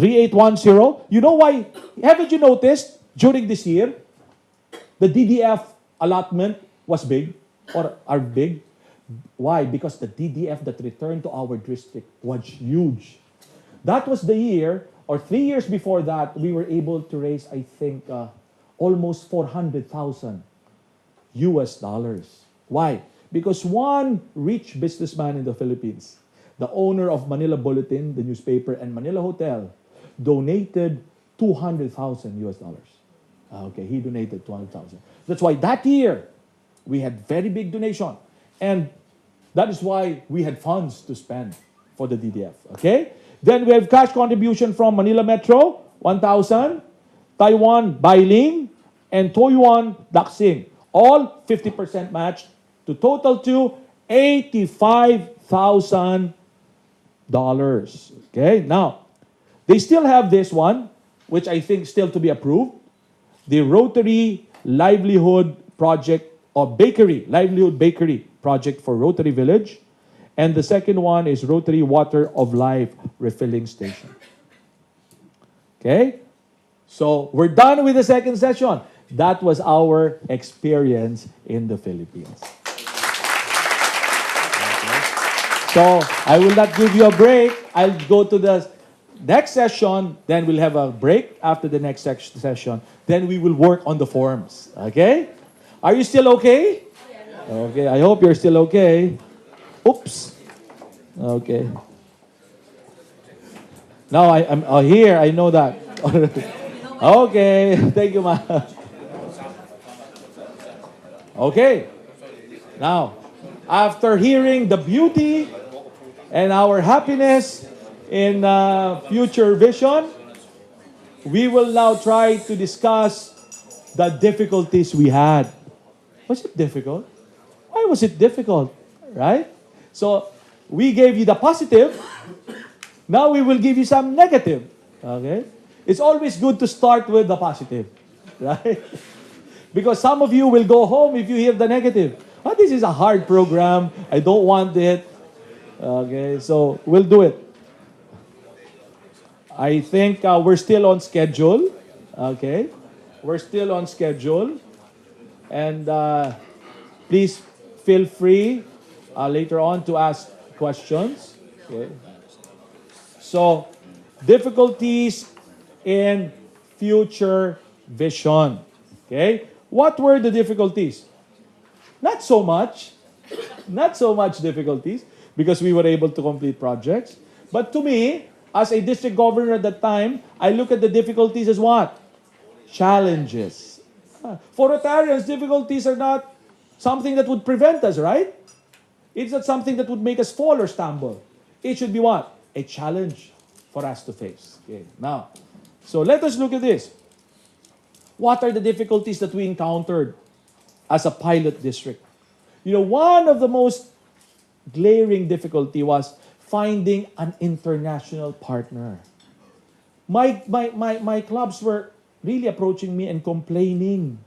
3810. You know why? Haven't you noticed during this year, the DDF allotment was big or are big? Why? Because the DDF that returned to our district was huge. That was the year, or 3 years before that, we were able to raise, I think, almost 400,000 US dollars. Why? Because one rich businessman in the Philippines, the owner of Manila Bulletin, the newspaper, and Manila Hotel, donated 200,000 US dollars. Okay, he donated 200,000. That's why that year, we had very big donation. And that is why we had funds to spend for the DDF. Okay? Then we have cash contribution from Manila Metro, 1,000, Taiwan Bailing, and Toyuan Daxing. All 50% matched to total to $85,000. Okay? Now, they still have this one, which I think still to be approved. The Rotary Livelihood Project or Bakery, Livelihood Bakery Project for Rotary Village. And the second one is Rotary Water of Life Refilling Station. Okay? So we're done with the second session. That was our experience in the Philippines. Okay. So I will not give you a break. I'll go to the next session, then we'll have a break after the next session. Then we will work on the forms. Okay? Are you still okay? Okay, I hope you're still okay. Oops. Okay. Now I'm here, I know that. Okay, thank you, ma'am. Okay. Now, after hearing the beauty and our happiness in future vision, we will now try to discuss the difficulties we had. Was it difficult? Why was it difficult? Right? So, we gave you the positive. Now we will give you some negative. Okay? It's always good to start with the positive. Right? Because some of you will go home if you hear the negative. Oh, this is a hard program. I don't want it. Okay, so we'll do it. I think we're still on schedule. Okay? We're still on schedule. And please feel free later on to ask questions. Okay? So, difficulties in future vision. Okay? What were the difficulties? Not so much. Not so much difficulties because we were able to complete projects. But to me, as a district governor at that time, I look at the difficulties as what? Challenges. For Rotarians, difficulties are not something that would prevent us, right? It's not something that would make us fall or stumble. It should be what? A challenge for us to face. Okay. Now, so let us look at this. What are the difficulties that we encountered as a pilot district? You know, one of the most glaring difficulty was finding an international partner. My clubs were really approaching me and complaining,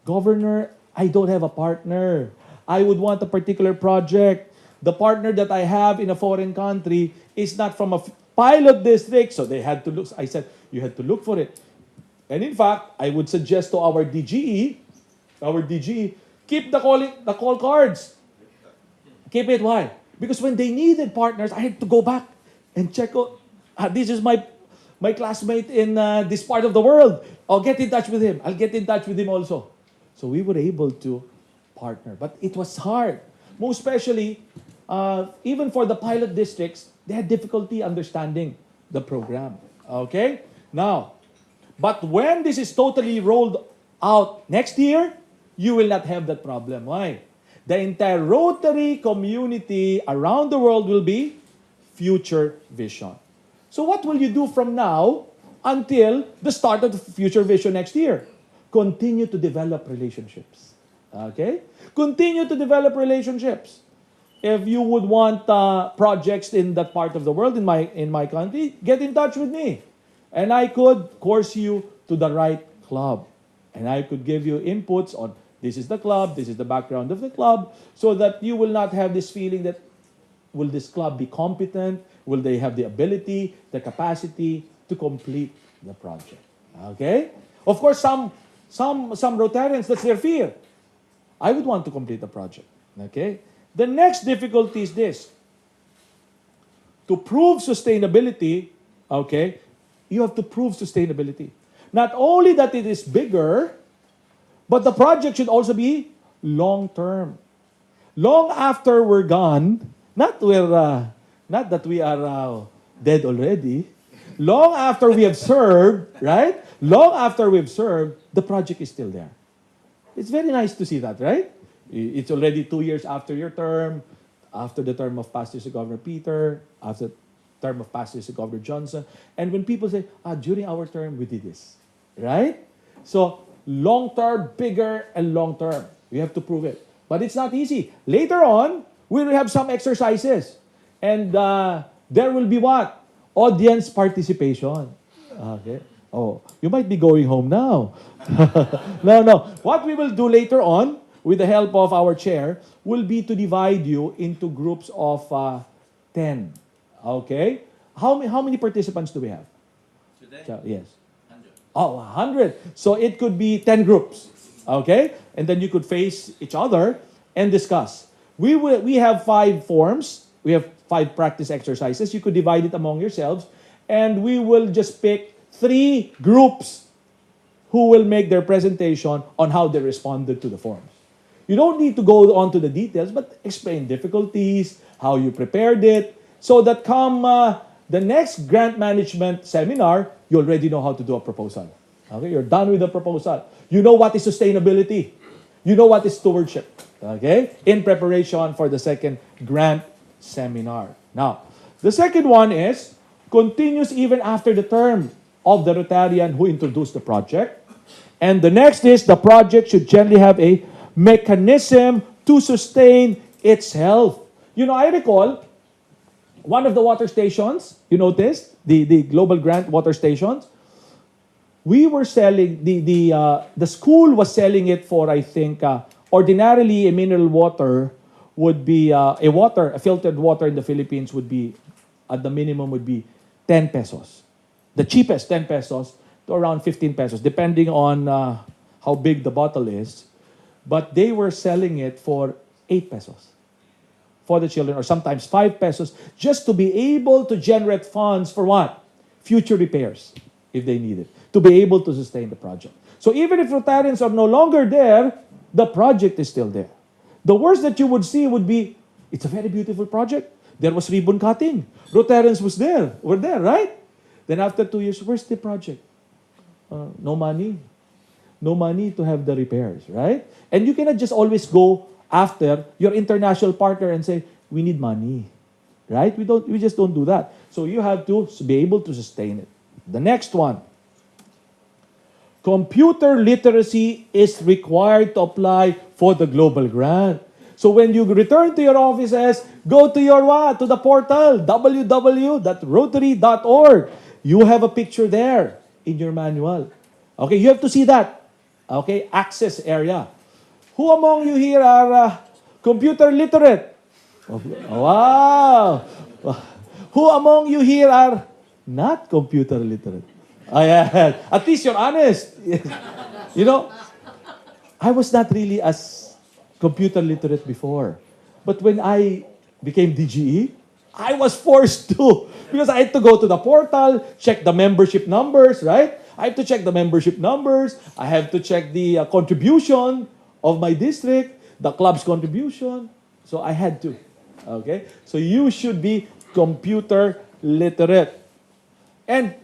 Governor, I don't have a partner. I would want a particular project. The partner that I have in a foreign country is not from a pilot district. So they had to look. I said, you had to look for it. And in fact, I would suggest to our DGE, keep the call cards. Keep it. Why? Because when they needed partners, I had to go back and check out, this is my classmate in this part of the world. I'll get in touch with him. I'll get in touch with him also. So we were able to partner. But it was hard. Most especially, even for the pilot districts, they had difficulty understanding the program. Okay? Now, but when this is totally rolled out next year, you will not have that problem. Why? The entire Rotary community around the world will be future vision. So what will you do from now until the start of the future vision next year? Continue to develop relationships. Okay? Continue to develop relationships. If you would want projects in that part of the world, in my country, get in touch with me. And I could course you to the right club. And I could give you inputs on this is the club, this is the background of the club, so that you will not have this feeling that, will this club be competent? Will they have the ability, the capacity to complete the project. Okay? Of course, some Rotarians, that's their fear. I would want to complete the project. Okay? The next difficulty is this. To prove sustainability, okay, you have to prove sustainability. Not only that it is bigger, but the project should also be long-term. Long after we're gone, not that we are dead already, long after we have served, right? Long after we've served, the project is still there. It's very nice to see that, right? It's already 2 years after your term, after the term of past years of Governor Peter, after the term of past years of Governor Johnson. And when people say, during our term, we did this, right? So, long-term, bigger, and long-term. We have to prove it. But it's not easy. Later on, we will have some exercises. And there will be what? Audience participation. Okay. Oh, you might be going home now. No. What we will do later on, with the help of our chair, will be to divide you into groups of 10. Okay? How many participants do we have? Today? Yes. 100. Oh, 100. So it could be 10 groups. Okay? And then you could face each other and discuss. We have 5 forms. We have 5 practice exercises. You could divide it among yourselves. And we will just pick 3 groups who will make their presentation on how they responded to the forms. You don't need to go on to the details, but explain difficulties, how you prepared it, so that come the next grant management seminar, you already know how to do a proposal. Okay, you're done with the proposal. You know what is sustainability. You know what is stewardship. Okay, in preparation for the second grant seminar. Now, the second one is continues even after the term of the Rotarian who introduced the project. And the next is the project should generally have a mechanism to sustain itself. You know, I recall one of the water stations, you noticed, the Global Grant water stations, we were selling, the school was selling it for, I think, ordinarily a mineral water would be, a filtered water in the Philippines would be, at the minimum would be 10 pesos. The cheapest, 10 pesos to around 15 pesos, depending on how big the bottle is. But they were selling it for 8 pesos for the children, or sometimes 5 pesos, just to be able to generate funds for what? Future repairs, if they need it, to be able to sustain the project. So even if Rotarians are no longer there, the project is still there. The worst that you would see would be, it's a very beautiful project. There was ribbon cutting. Rotarians were there, right? Then after 2 years, where's the project? No money. No money to have the repairs, right? And you cannot just always go after your international partner and say, we need money, right? We just don't do that. So you have to be able to sustain it. The next one. Computer literacy is required to apply for the global grant. So when you return to your offices, go to your what? To the portal, www.rotary.org. You have a picture there in your manual. Okay, you have to see that. Okay, access area. Who among you here are computer literate? Wow. Who among you here are not computer literate? Yeah. At least you're honest. You know, I was not really as computer literate before. But when I became DGE, I was forced to. Because I had to go to the portal, check the membership numbers, right? I have to check the membership numbers. I have to check the contribution of my district, the club's contribution. So I had to. Okay? So you should be computer literate. And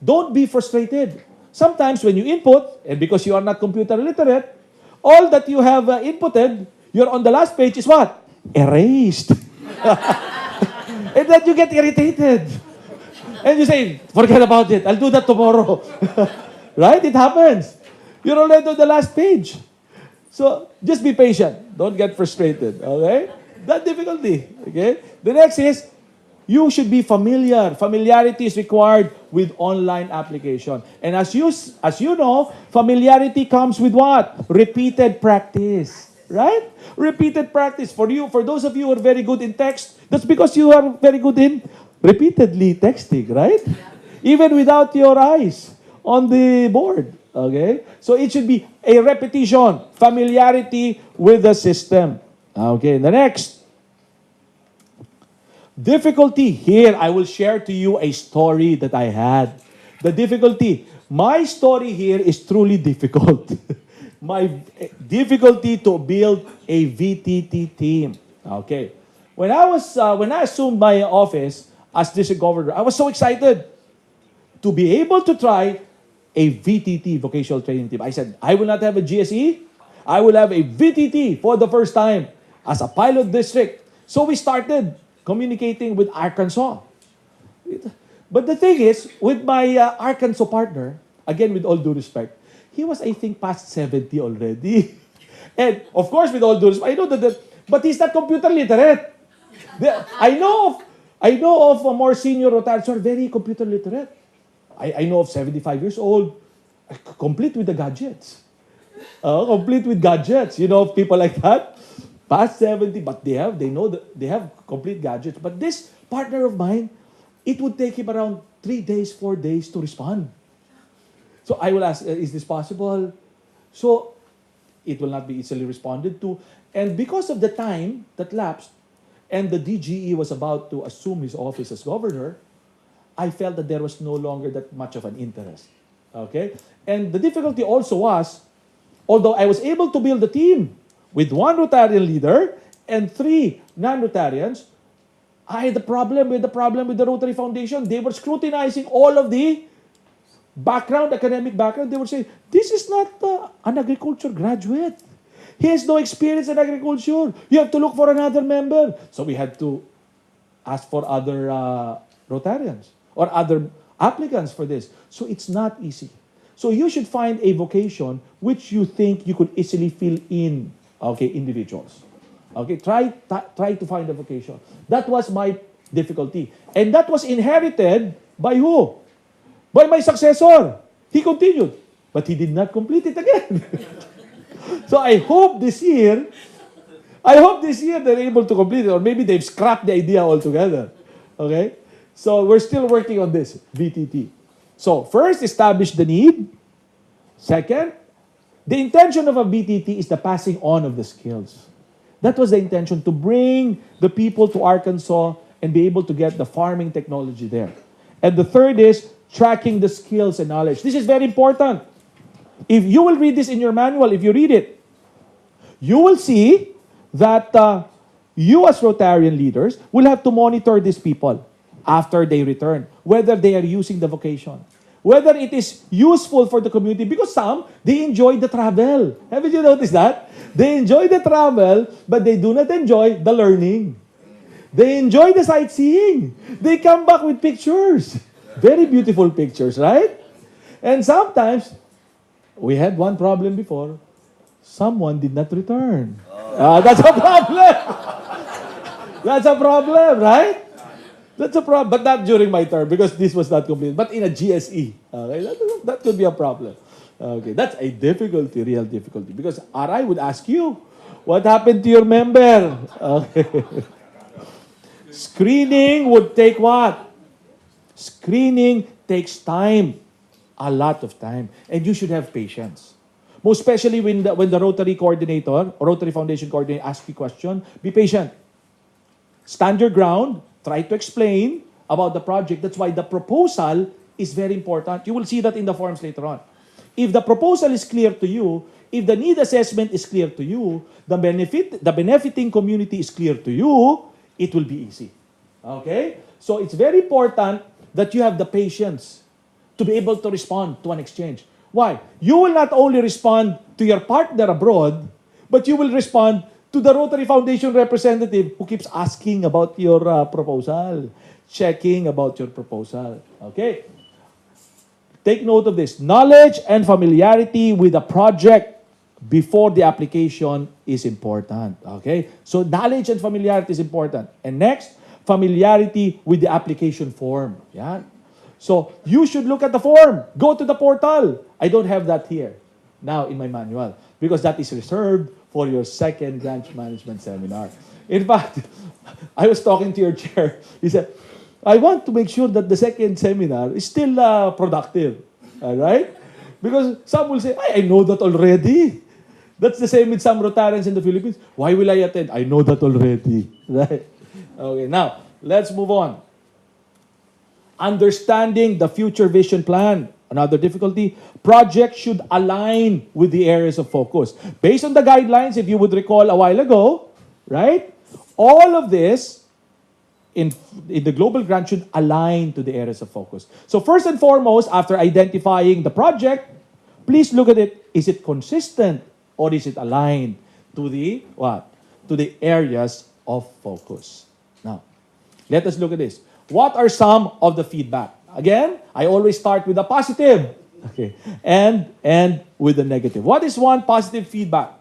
don't be frustrated. Sometimes when you input, and because you are not computer literate, all that you have inputted, you're on the last page is what? Erased. And then you get irritated. And you say, forget about it. I'll do that tomorrow. Right? It happens. You're already on the last page. So, just be patient. Don't get frustrated. Okay? That difficulty. Okay? The next is, you should be familiar. Familiarity is required with online application. And as you know, familiarity comes with what? Repeated practice. Right? Repeated practice. For those of you who are very good in text, that's because you are very good in repeatedly texting, right? even without your eyes on the board. Okay? So it should be a repetition, familiarity with the system. Okay, the next. Difficulty. Here, I will share to you a story that I had. The difficulty. My story here is truly difficult. My difficulty to build a VTT team. Okay. When I assumed my office as district governor, I was so excited to be able to try a VTT, vocational training team. I said, I will not have a GSE. I will have a VTT for the first time as a pilot district. So we started communicating with Arkansas. But the thing is, with my Arkansas partner, again with all due respect, he was, I think, past 70 already. And of course, with all due respect, I know but he's not computer literate. I know of more senior Rotarians who are very computer literate. I know of 75 years old, complete with the gadgets. Complete with gadgets. You know of people like that? Past 70, but they have complete gadgets. But this partner of mine, it would take him around 3 days, 4 days to respond. So I will ask, is this possible? So it will not be easily responded to. And because of the time that lapsed, and the DGE was about to assume his office as governor, I felt that there was no longer that much of an interest. Okay? And the difficulty also was, although I was able to build a team with 1 Rotarian leader and 3 non-Rotarians, I had a problem with the Rotary Foundation. They were scrutinizing all of the academic background. They would say, this is not an agriculture graduate. He has no experience in agriculture. You have to look for another member. So we had to ask for other Rotarians or other applicants for this. So it's not easy. So you should find a vocation which you think you could easily fill in, okay, individuals. Okay, try to find a vocation. That was my difficulty. And that was inherited by who? By my successor. He continued, but he did not complete it again. So I hope this year they're able to complete it, or maybe they've scrapped the idea altogether. Okay? So we're still working on this, VTT. So first, establish the need. Second, the intention of a VTT is the passing on of the skills. That was the intention, to bring the people to Arkansas and be able to get the farming technology there. And the third is tracking the skills and knowledge. This is very important. If you will read this in your manual, if you read it, you will see that you as Rotarian leaders will have to monitor these people after they return, whether they are using the vocation, whether it is useful for the community, because some, they enjoy the travel. Haven't you noticed that? They enjoy the travel, but they do not enjoy the learning. They enjoy the sightseeing. They come back with pictures. Very beautiful pictures, right? And sometimes, we had one problem before. Someone did not return. That's a problem. That's a problem, right? That's a problem. But not during my term, because this was not complete. But in a GSE, okay, that could be a problem. Okay, that's a difficulty, real difficulty. Because RI would ask you, what happened to your member? Okay. Screening would take what? Screening takes time. A lot of time. And you should have patience. Most especially when the Rotary coordinator or Rotary Foundation coordinator asks you a question, be patient. Stand your ground. Try to explain about the project. That's why the proposal is very important. You will see that in the forms later on. If the proposal is clear to you, if the need assessment is clear to you, the benefiting community is clear to you, it will be easy. Okay? So it's very important that you have the patience to be able to respond to an exchange. Why? You will not only respond to your partner abroad, but you will respond to the Rotary Foundation representative who keeps asking about your proposal, checking about your proposal. Okay? Take note of this. Knowledge and familiarity with a project before the application is important. Okay? So knowledge and familiarity is important. And next, familiarity with the application form. Yeah? So you should look at the form. Go to the portal. I don't have that here now in my manual because that is reserved for your second branch management seminar. In fact, I was talking to your chair. He said, I want to make sure that the second seminar is still productive. All right? Because some will say, I know that already. That's the same with some Rotarians in the Philippines. Why will I attend? I know that already. Right? Okay, now, let's move on. Understanding the future vision plan. Another difficulty, projects should align with the areas of focus. Based on the guidelines, if you would recall a while ago, right? All of this in the global grant should align to the areas of focus. So first and foremost, after identifying the project, please look at it. Is it consistent or is it aligned to the what? To the areas of focus. Now, let us look at this. What are some of the feedback? Again, I always start with the positive, okay, and with the negative. What is one positive feedback?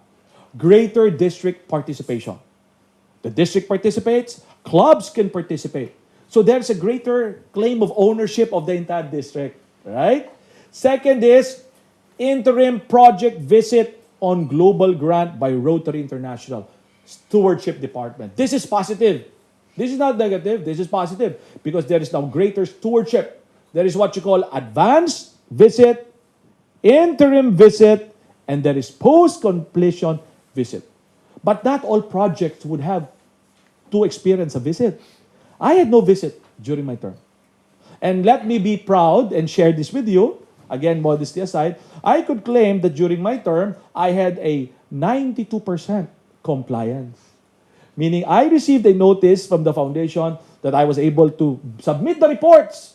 Greater district participation. The district participates, clubs can participate. So there's a greater claim of ownership of the entire district, right? Second is interim project visit on global grant by Rotary International Stewardship Department. This is positive. This is not negative. This is positive because there is now greater stewardship. There is what you call advanced visit, interim visit, and there is post-completion visit. But not all projects would have to experience a visit. I had no visit during my term. And let me be proud and share this with you. Again, modesty aside, I could claim that during my term, I had a 92% compliance. Meaning, I received a notice from the foundation that I was able to submit the reports,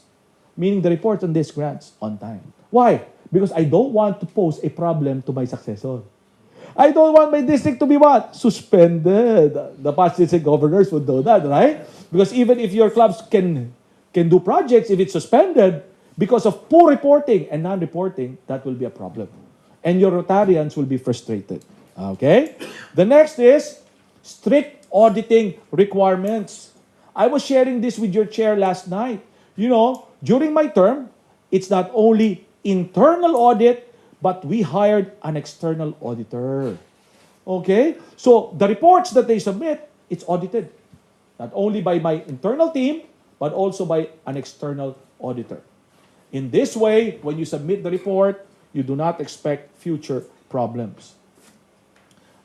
meaning the reports on these grants on time. Why? Because I don't want to pose a problem to my successor. I don't want my district to be what? Suspended. The past district governors would do that, right? Because even if your clubs can do projects, if it's suspended, because of poor reporting and non-reporting, that will be a problem. And your Rotarians will be frustrated. Okay? The next is strict auditing requirements. I was sharing this with your chair last night. You know, during my term, it's not only internal audit, but we hired an external auditor. Okay? So the reports that they submit, it's audited. Not only by my internal team, but also by an external auditor. In this way, when you submit the report, you do not expect future problems.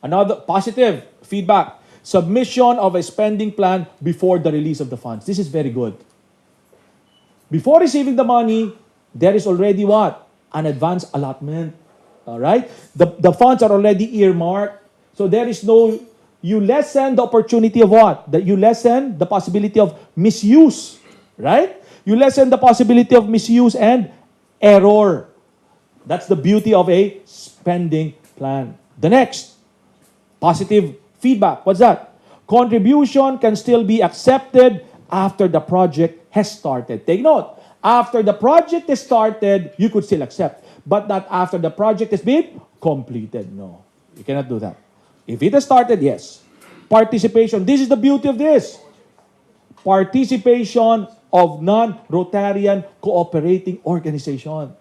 Another positive feedback, submission of a spending plan before the release of the funds. This is very good. Before receiving the money, there is already what? An advance allotment. All right? The funds are already earmarked. So there is no, you lessen the opportunity of what? That you lessen the possibility of misuse. Right? You lessen the possibility of misuse and error. That's the beauty of a spending plan. The next, positive feedback. What's that? Contribution can still be accepted after the project has started. Take note. After the project is started, you could still accept. But not after the project has been completed. No. You cannot do that. If it has started, yes. Participation. This is the beauty of this. Participation of non-Rotarian cooperating organization.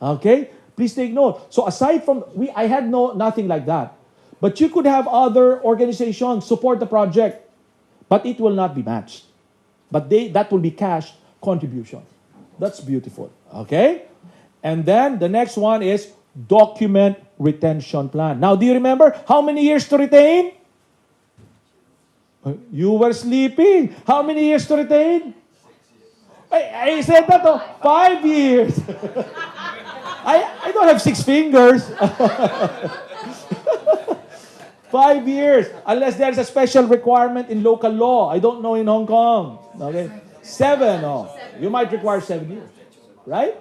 Okay? Please take note. So aside from, I had nothing like that. But you could have other organizations support the project. But it will not be matched. But that will be cash contribution. That's beautiful. Okay? And then the next one is document retention plan. Now, do you remember how many years to retain? You were sleeping. How many years to retain? I said that, 5 years. I don't have 6 fingers. 5 years. Unless there's a special requirement in local law. I don't know in Hong Kong. Okay? 7. Oh. You might require 7 years. Right?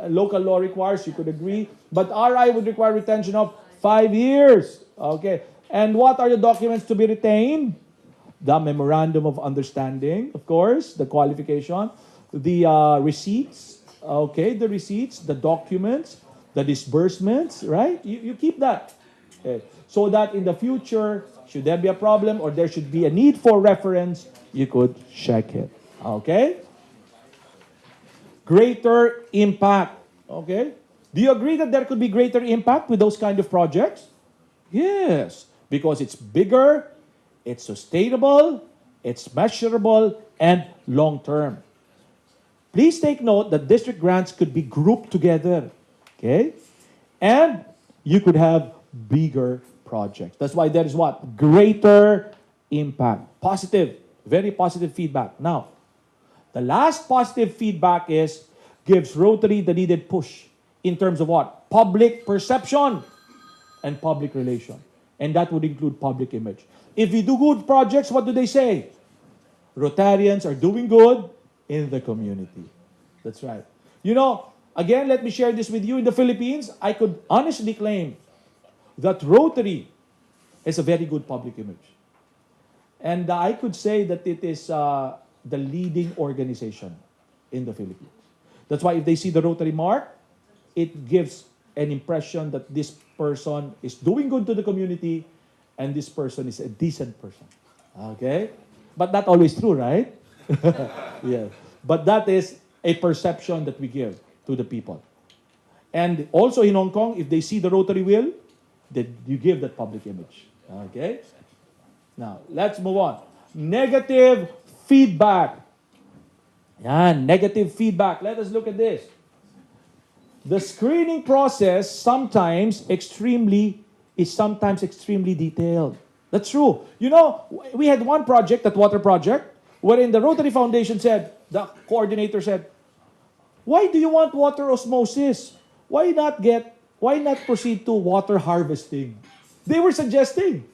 Local law requires, you could agree. But RI would require retention of 5 years. Okay. And what are the documents to be retained? The memorandum of understanding, of course, the qualification, the receipts, okay, the receipts, the documents, the disbursements, right? You keep that. Okay. So that in the future, should there be a problem or there should be a need for reference, you could check it. Okay? Greater impact. Okay? Do you agree that there could be greater impact with those kind of projects? Yes. Because it's bigger, it's sustainable, it's measurable, and long-term. Please take note that district grants could be grouped together. Okay? And you could have bigger projects. That's why there is what? Greater impact. Positive. Very positive feedback. Now, the last positive feedback is gives Rotary the needed push in terms of what? Public perception and public relation. And that would include public image. If we do good projects, what do they say? Rotarians are doing good in the community. That's right. You know, again, let me share this with you. In the Philippines, I could honestly claim that Rotary is a very good public image. And I could say that it is the leading organization in the Philippines. That's why if they see the Rotary mark, it gives an impression that this person is doing good to the community and this person is a decent person. Okay? But not always true, right? Yeah. But that is a perception that we give to the people. And also in Hong Kong, if they see the Rotary wheel, then you give that public image. Okay? Now, let's move on. Negative feedback. Yan, negative feedback. Let us look at this. The screening process is sometimes extremely detailed. That's true. You know, we had one project, that water project, wherein the Rotary Foundation said, the coordinator said, why do you want water osmosis? Why not proceed to water harvesting? They were suggesting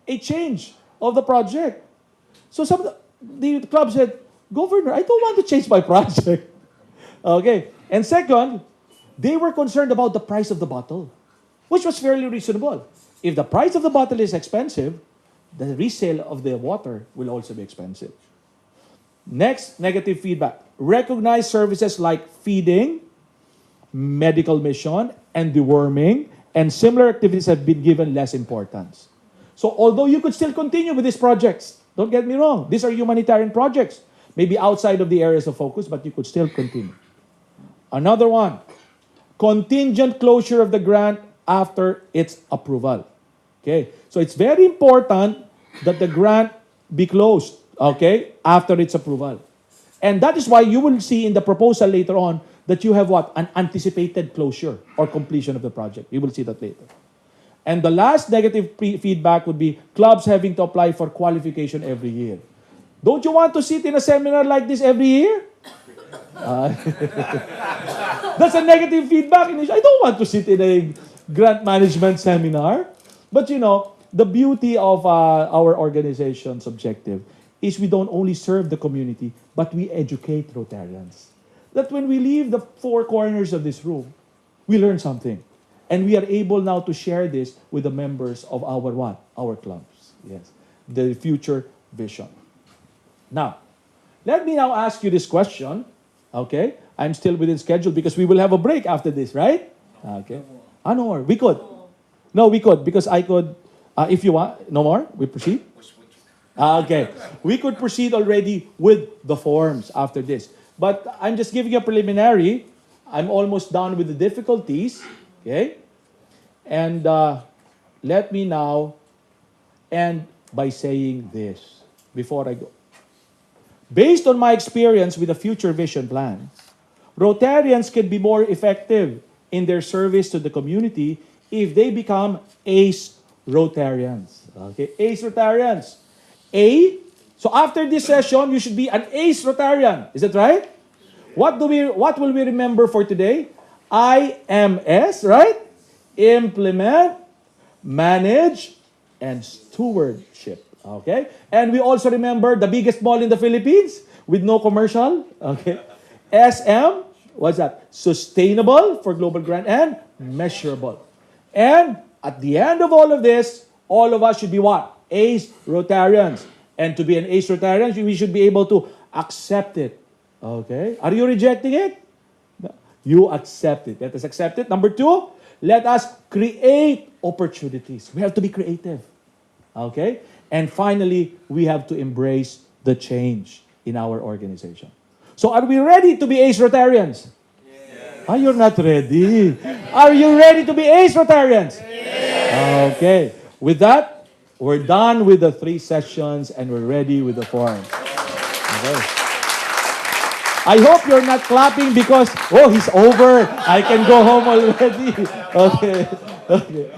a change of the project. So the club said, Governor, I don't want to change my project. Okay. And second, they were concerned about the price of the bottle, which was fairly reasonable. If the price of the bottle is expensive, the resale of the water will also be expensive. Next, negative feedback. Recognize services like feeding, medical mission, and deworming, and similar activities have been given less importance. So although you could still continue with these projects, don't get me wrong, these are humanitarian projects, maybe outside of the areas of focus, but you could still continue. Another one, contingent closure of the grant after its approval. Okay, so it's very important that the grant be closed, okay, after its approval. And that is why you will see in the proposal later on that you have what? An anticipated closure or completion of the project. You will see that later. And the last negative feedback would be clubs having to apply for qualification every year. Don't you want to sit in a seminar like this every year? That's a negative feedback. I don't want to sit in a grant management seminar. But you know, the beauty of our organization's objective is we don't only serve the community, but we educate Rotarians. That when we leave the four corners of this room, we learn something. And we are able now to share this with the members of our what? Our clubs. Yes. The future vision. Now, let me now ask you this question. Okay? I'm still within schedule because we will have a break after this, right? Okay. No more. We could. No, we could because I could. If you want, no more? We proceed? Okay. We could proceed already with the forms after this. But I'm just giving you a preliminary. I'm almost done with the difficulties. Okay? And let me now end by saying this before I go. Based on my experience with the Future Vision Plan, Rotarians can be more effective in their service to the community if they become ACE Rotarians. Okay? ACE Rotarians. So after this session, you should be an ACE Rotarian. Is that right? What will we remember for today? IMS, right? Implement, manage, and stewardship. Okay? And we also remember the biggest mall in the Philippines with no commercial. Okay? SM, what's that? Sustainable for global grant and measurable. And at the end of all of this, all of us should be what? ACE Rotarians. And to be an ACE Rotarian, we should be able to accept it. Okay? Are you rejecting it? No. You accept it. Let us accept it. Number 2, let us create opportunities. We have to be creative. Okay? And finally, we have to embrace the change in our organization. So are we ready to be ACE Rotarians? Yes. You're not ready. Are you ready to be ACE Rotarians? Yes. Okay. With that, we're done with the 3 sessions and we're ready with the forums. Okay. I hope you're not clapping because, oh, he's over. I can go home already. Okay. Okay.